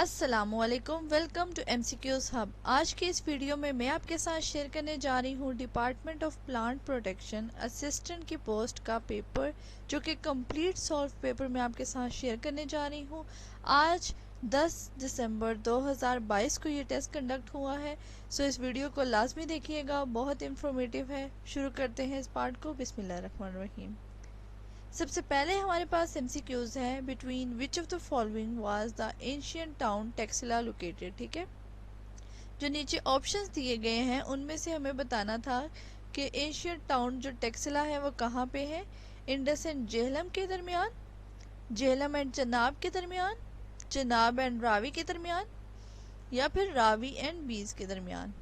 अस्सलामुअलैकुम, welcome to MCQs hub. आज के इस वीडियो में मैं आपके साथ शेयर करने जा रही हूँ department of plant protection assistant की पोस्ट का पेपर, जो कि कंप्लीट सॉल्व पेपर मैं आपके साथ शेयर करने जा रही हूँ। आज 10 दिसंबर 2022 को ये टेस्ट कंडक्ट हुआ है। सो इस वीडियो को लाजमी देखिएगा, बहुत इंफॉर्मेटिव है। शुरू करते हैं इस पार्ट को। बिस्मिल्लाहिर्रहमानिर्रहीम। सबसे पहले हमारे पास MCQs है। Between which of the following was the ancient town Taxila located. ठीक है, जो नीचे ऑप्शंस दिए गए हैं उनमें से हमें बताना था कि एंशियंट टाउन जो टेक्सिला है वो कहाँ पे है। इंडस एंड जेहलम के दरमियान, जेहलम एंड चनाब के दरमियान, चनाब एंड रावी के दरमियान, या फिर रावी एंड बीज के दरमियान।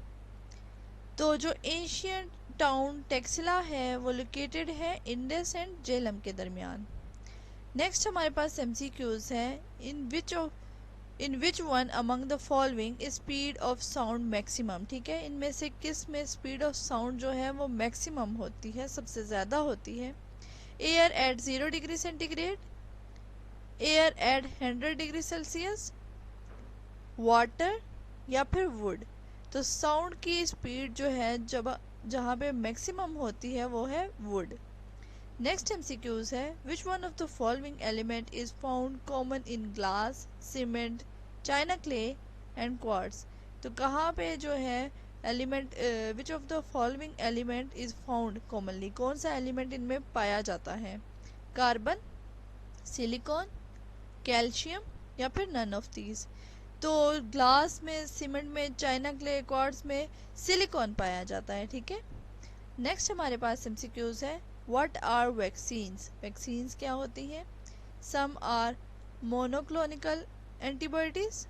तो जो एंशियंट टाउन टेक्सिला है वो लोकेटेड है इंडस एंड जेहलम के दरमियान। नेक्स्ट हमारे पास MCQs है। In which one among the following speed of sound maximum. ठीक है, इनमें से किस में स्पीड ऑफ साउंड जो है वो मैक्सिमम होती है, सबसे ज़्यादा होती है। Air at 0 degree centigrade, air at 100 degree Celsius, water, या फिर वुड। तो साउंड की स्पीड जो है जब जहाँ पे मैक्सिमम होती है वो है वुड। नेक्स्ट MCQs है। Which one of the following element is found common in glass, cement, China clay and quartz. तो कहाँ पे जो है element, which of the following element is found commonly, कौन सा एलिमेंट इनमें पाया जाता है। कार्बन, सिलिकॉन, कैल्शियम, या फिर नन ऑफ दीज। तो ग्लास में, सीमेंट में, चाइना क्ले, क्वार्ट्ज में सिलिकॉन पाया जाता है। ठीक है। नेक्स्ट हमारे पास MCQs है। What are vaccines. वैक्सीन्स क्या होती हैं। Some are monoclonical antibodies,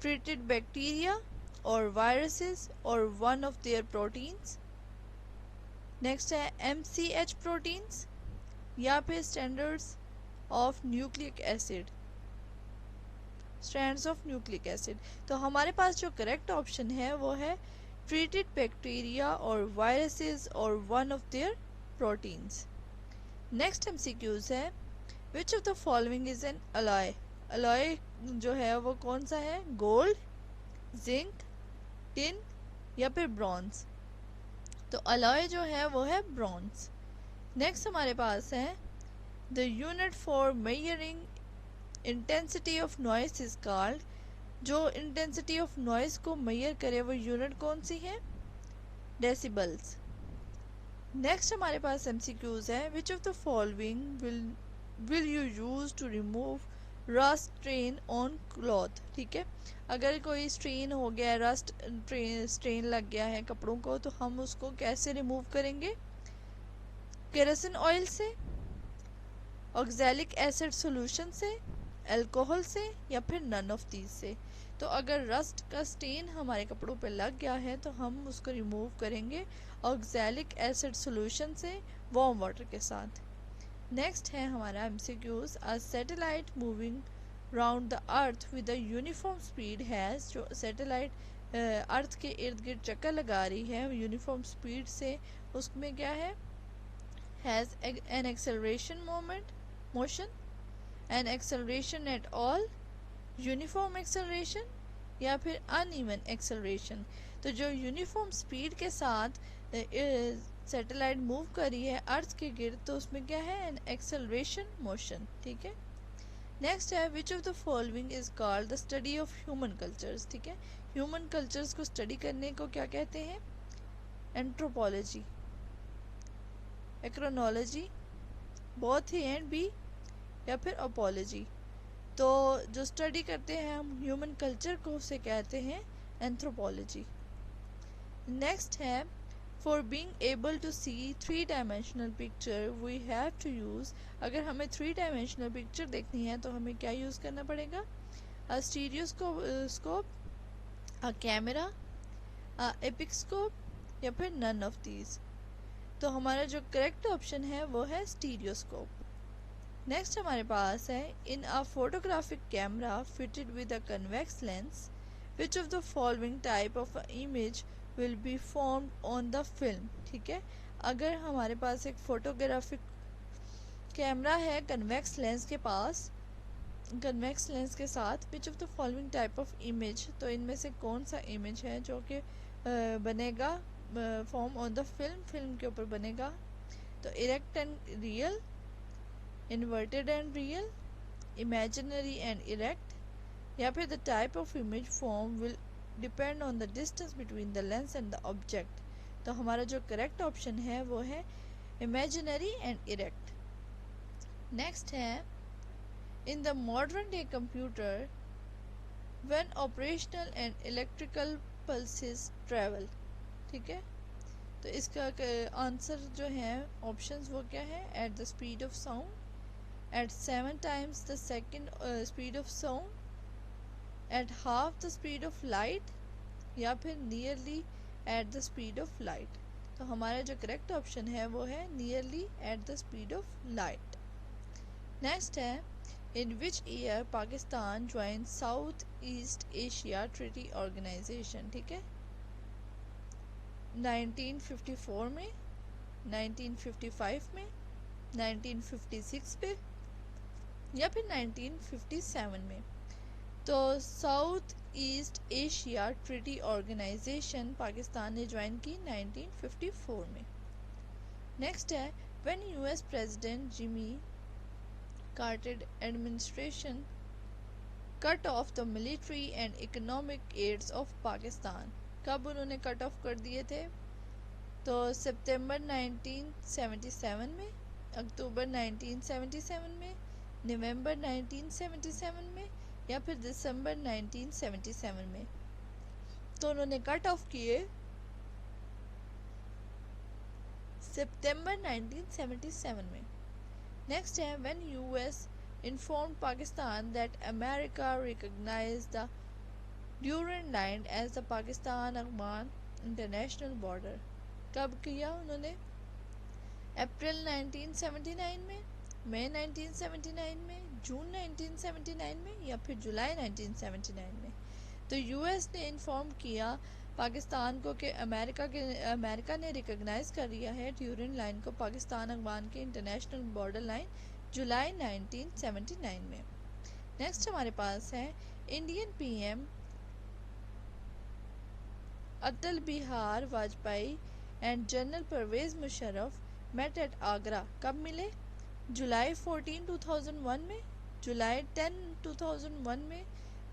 treated bacteria और वायरसेस और one of their proteins. Next है MCH प्रोटीन्स, या फिर standards of nucleic acid, strands of nucleic acid. तो हमारे पास जो करेक्ट ऑप्शन है वो है ट्रीटेड बैक्टीरिया और वायरसेस और one of their proteins. Next MCQs है। Which of the following is an alloy. Alloy जो है वो कौन सा है। गोल्ड, जिंक, टिन, या फिर ब्रॉन्ज। तो अलॉय जो है वो है ब्रॉन्ज। नेक्स्ट हमारे पास है the unit for measuring intensity of noise is called. जो इंटेंसिटी ऑफ नॉइस को मेजर करे वो यूनिट कौन सी है। डेसिबल्स। नेक्स्ट हमारे पास MCQs है। Which of the following will you use to remove rust strain on cloth. ठीक है, अगर कोई स्ट्रेन हो गया है, रस्ट स्ट्रेन लग गया है कपड़ों को, तो हम उसको कैसे रिमूव करेंगे। केरोसिन ऑयल से, ऑक्सैलिक एसिड सॉल्यूशन से, अल्कोहल से, या फिर नन ऑफ दीज से। तो अगर रस्ट का स्टेन हमारे कपड़ों पे लग गया है तो हम उसको रिमूव करेंगे ऑक्सैलिक एसिड सॉल्यूशन से, वार्म वाटर के साथ। नेक्स्ट है हमारा MCQs। A satellite moving round the earth with a uniform speed has. जो सैटेलाइट अर्थ के इर्द गिर्द चक्कर लगा रही है यूनिफॉर्म स्पीड से, उसमें क्या है। Has an acceleration motion, an acceleration at all, uniform acceleration, या फिर अनइवन एक्सेलरेशन। तो जो यूनिफॉर्म स्पीड के साथ सैटेलाइट मूव कर रही है अर्थ के गिर्द, तो उसमें क्या है। An acceleration motion. ठीक है। नेक्स्ट है which of the following is called the study of human cultures. ठीक है, ह्यूमन कल्चर्स को स्टडी करने को क्या कहते हैं। Anthropology, acronology, both A and B, या फिर अपोलॉजी। तो जो स्टडी करते हैं हम ह्यूमन कल्चर को, उसे कहते हैं एंथ्रोपोलॉजी। नेक्स्ट है for being able to see 3 dimensional picture we have to use. अगर हमें 3 डायमेंशनल पिक्चर देखनी है तो हमें क्या यूज़ करना पड़ेगा। अ स्टीरियोस्कोप, अ कैमरा, अ एपिस्कोप, या फिर नन ऑफ दीज। तो हमारा जो करेक्ट ऑप्शन है वो है स्टीरियोस्कोप। नेक्स्ट हमारे पास है in a photographic camera fitted with a convex lens which of the following type of image will be formed on the film. ठीक है, अगर हमारे पास एक फोटोग्राफिक कैमरा है कन्वेक्स लेंस के पास, कन्वेक्स लेंस के साथ which of the following type of image, तो इनमें से कौन सा इमेज है जो कि बनेगा फॉर्म ऑन द फिल्म के ऊपर बनेगा। तो erect and real, inverted and real, imaginary and erect, या फिर the type of image form will depend on the distance between the lens and the object. तो हमारा जो करेक्ट ऑप्शन है वो है इमेजिनरी एंड इरेक्ट। नेक्स्ट है in the modern day computer when operational and electrical pulses travel. ठीक है, तो इसका आंसर जो है ऑप्शंस वो क्या है, at the speed of sound, at 7 times the second speed of sound, at half the speed of light, या फिर nearly at the speed of light। तो हमारा जो करेक्ट ऑप्शन है वो है nearly at the speed of light। Next है in which year Pakistan join South East Asia Treaty Organization. ठीक है, 1954 में, 1955 में, 1956 में, या फिर 1957 में। तो South East Asia Treaty Organisation Pakistan ने ज्वाइन की 1954 में। नेक्स्ट है when US president Jimmy Carter administration cut off the military and economic aids of Pakistan, कब उन्होंने कट ऑफ कर दिए थे। तो सितंबर 1977 में, अक्टूबर 1977 में, नवंबर 1977 में, या फिर दिसंबर 1977 में। तो उन्होंने कट ऑफ किए सितंबर 1977 में। नेक्स्ट है when US informed Pakistan that America recognised the Durand line as the Pakistan Afghan international border, कब किया उन्होंने, अप्रैल 1979 में, मई 1979 में, जून 1979 में, या फिर जुलाई 1979 में। तो यूएस ने इन्फॉर्म किया पाकिस्तान को कि अमेरिका ने रिकॉग्नाइज कर लिया है ड्यूरेंट लाइन को, पाकिस्तान अफगान के इंटरनेशनल बॉर्डर लाइन, जुलाई 1979 में। नेक्स्ट हमारे पास है Indian PM Atal Bihari Vajpayee and general Pervez Musharraf met at Agra, कब मिले, जुलाई 14, 2001 में, जुलाई 10, 2001 में,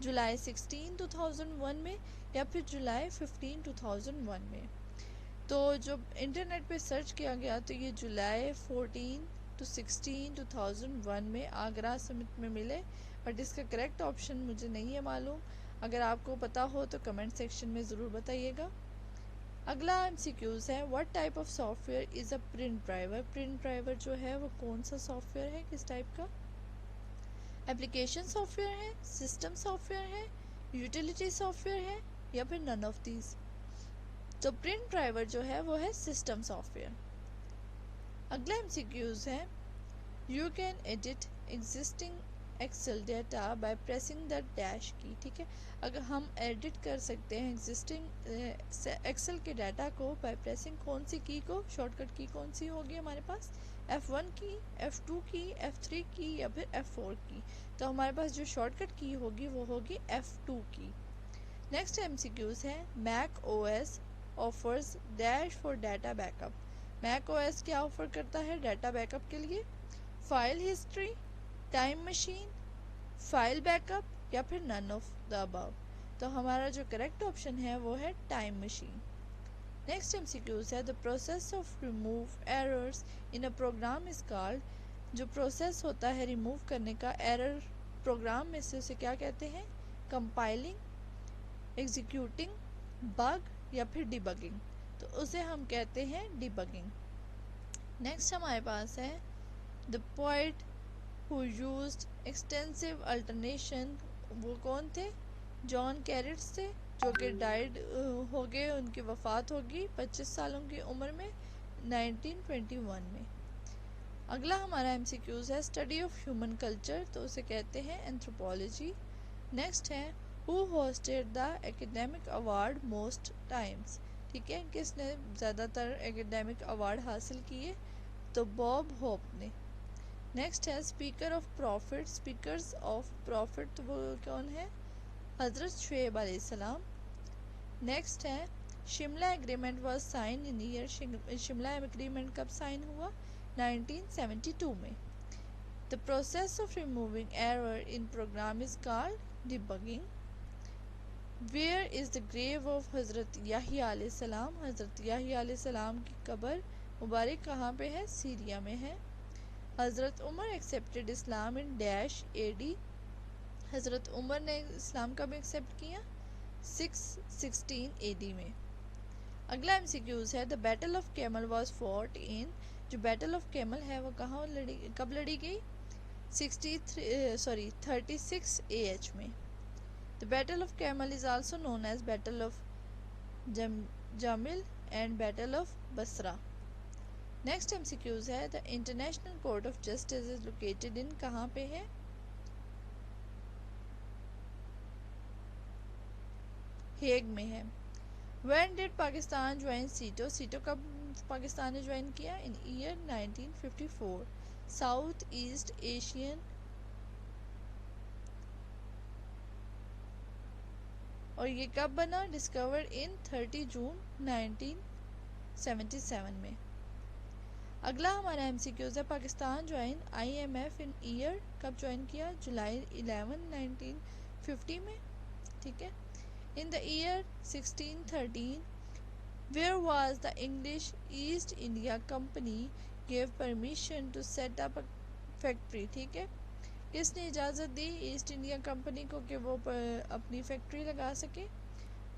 जुलाई 16, 2001 में, या फिर जुलाई 15, 2001 में। तो जो इंटरनेट पे सर्च किया गया तो ये जुलाई 14 to 16, 2001 में आगरा समिट में मिले, बट इसका करेक्ट ऑप्शन मुझे नहीं है मालूम। अगर आपको पता हो तो कमेंट सेक्शन में ज़रूर बताइएगा। अगला एमसीक्यूज़ है what type of software is a print driver. Print driver जो है वो कौन सा सॉफ्टवेयर है, किस टाइप का, एप्लीकेशन सॉफ्टवेयर है, सिस्टम सॉफ्टवेयर है, यूटिलिटी सॉफ्टवेयर है, या फिर नन ऑफ दीज। तो प्रिंट ड्राइवर जो है वो है सिस्टम सॉफ्टवेयर। अगला एमसीक्यूज़ है you can edit existing Excel data by pressing the dash key. ठीक है, अगर हम एडिट कर सकते हैं एग्जिस्टिंग एक्सेल के डाटा को बाय प्रेसिंग कौन सी की को, शॉर्टकट की कौन सी होगी हमारे पास, F1 की, F2 की, F3 की, या फिर F4 की। तो हमारे पास जो शॉर्टकट की होगी वो होगी F2 की। नेक्स्ट एमसीक्यूज़ है Mac OS offers dash for data backup. Mac OS क्या ऑफर करता है डाटा बैकअप के लिए, file history, time machine, file backup, या फिर नन ऑफ द अबव। तो हमारा जो करेक्ट ऑप्शन है वो है टाइम मशीन। नेक्स्ट एमसीक्यूज़ है the process of remove errors in a program is called. जो प्रोसेस होता है रिमूव करने का एरर प्रोग्राम में से उसे क्या कहते हैं, कंपाइलिंग, एग्जीक्यूटिंग, बग, या फिर डिबगिंग। तो उसे हम कहते हैं डिबगिंग। नेक्स्ट हमारे पास है the poet who used extensive alternation, वो कौन थे, जॉन कैरेट्स थे, जो कि डाइड हो गए, उनकी वफ़ात होगी 25 सालों की उम्र में 1921 में। अगला हमारा एमसीक्यूज़ है स्टडी ऑफ ह्यूमन कल्चर, तो उसे कहते हैं एंथ्रोपोलॉजी। नेक्स्ट है who hosted the academic award most times. ठीक है, किसने ज़्यादातर एकेडमिक अवार्ड हासिल किए, तो बॉब होप ने। नेक्स्ट है speaker of prophet, speakers of prophet तो वो कौन है? हज़रत शुएब अलैहिस्सलाम। नेक्स्ट है Shimla agreement was signed in year, Shimla agreement कब साइन हुआ? 1972 में। The process of removing error in program is called debugging. Where is the grave of हज़रत याहिया अलैहिस्सलाम, हज़रत याहिया अलैहिस्सलाम की कब्र मुबारक कहाँ पे है? सीरिया में है। हज़रत Umar accepted Islam in dash AD, हज़रत उमर ने इस्लाम कब एक्सेप्ट किया? 616 एडी में। अगला एमसीक्यूज है the battle of camel was fought in, जो बैटल ऑफ कैमल है वो कहाँ लड़ी, कब लड़ी गई? 36 AH में। The battle of camel is also known as battle of Jamil and battle of Basra. Next MCQs है the International Court of Justice is located in, कहाँ पे है? हेग में है। When did पाकिस्तान ज्वाइन सीटो, सीटो कब पाकिस्तान ने ज्वाइन किया? इन ईयर 1954। साउथ ईस्ट एशियन, और ये कब बना? डिस्कवर्ड इन 30 जून 1977 में। अगला हमारा एमसीक्यूज है पाकिस्तान ज्वाइन IMF इन ईयर, कब ज्वाइन किया? जुलाई 11 1950 में। ठीक है। In the year 1613 where was the English East India Company gave permission to set up a factory। ठीक है। किसने इजाज़त दी ईस्ट इंडिया कंपनी को कि वो अपनी फैक्ट्री लगा सके?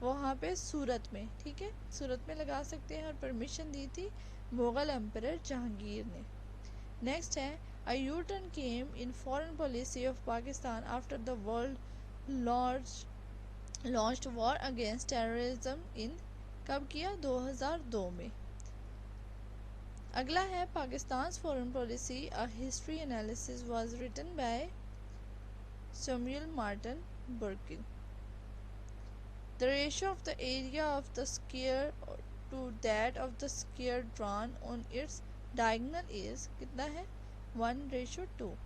वहाँ पे सूरत में। ठीक है, सूरत में लगा सकते हैं, और परमिशन दी थी मुग़ल एम्परर जहांगीर ने। नेक्स्ट है a U turn came in foreign policy of Pakistan after the world launched war against terrorism in, कब किया? 2002 में। अगला है Pakistan foreign policy a history analysis was written by Samuel Martin Burkin. The ratio of the area of the square to that of the square drawn on its diagonal is, कितना है? 1:2।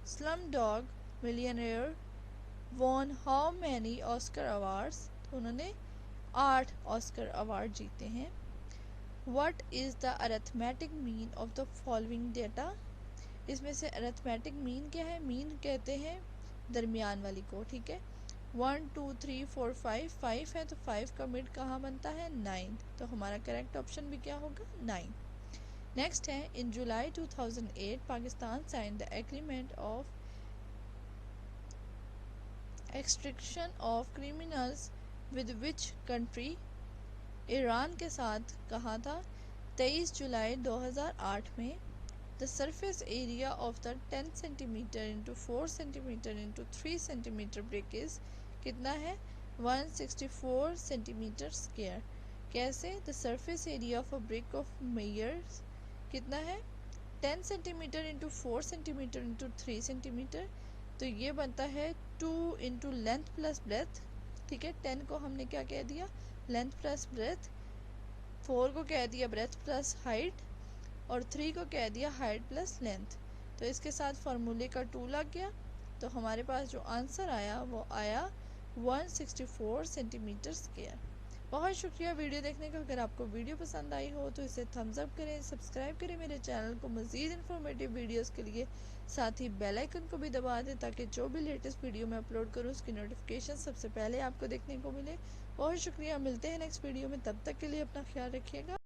Slumdog Millionaire won how many Oscar awards, तो उन्होंने 8 Oscar award जीते हैं। What is the arithmetic mean of the following data, इसमें से arithmetic mean क्या है? मीन कहते हैं दरमियान वाली को। ठीक है। 1 2 3 4 5, 5 है तो 5 का मिड कहाँ बनता है? 9, तो हमारा करेक्ट ऑप्शन भी क्या होगा? 9। नेक्स्ट है in July 2008 Pakistan sign the agreement of extraction of criminals with which country, Iran के साथ कहा था? 23 जुलाई 2008 में। The surface area of the 10 centimetre into 4 centimetre into 3 centimetre brick is, कितना है? 164 सेंटीमीटर स्क्वायर। कैसे? The surface area of a brick of measures कितना है? 10 centimetre into 4 centimetre into 3 centimetre, तो ये बनता है 2 इंटू लेंथ प्लस ब्रेथ। ठीक है, 10 को हमने क्या कह दिया? लेंथ प्लस ब्रेथ, 4 को कह दिया ब्रेथ प्लस हाइट, और 3 को कह दिया हाइट प्लस लेंथ। तो इसके साथ फार्मूले का 2 लग गया, तो हमारे पास जो आंसर आया वो आया 164 सेंटीमीटर स्क्वायर। बहुत शुक्रिया वीडियो देखने का। अगर आपको वीडियो पसंद आई हो तो इसे थम्स अप करें, सब्सक्राइब करें मेरे चैनल को मज़ीद इन्फॉर्मेटिव वीडियोस के लिए, साथ ही बेल आइकन को भी दबा दें ताकि जो भी लेटेस्ट वीडियो मैं अपलोड करूं उसकी नोटिफिकेशन सबसे पहले आपको देखने को मिले। बहुत शुक्रिया, मिलते हैं नेक्स्ट वीडियो में, तब तक के लिए अपना ख्याल रखिएगा।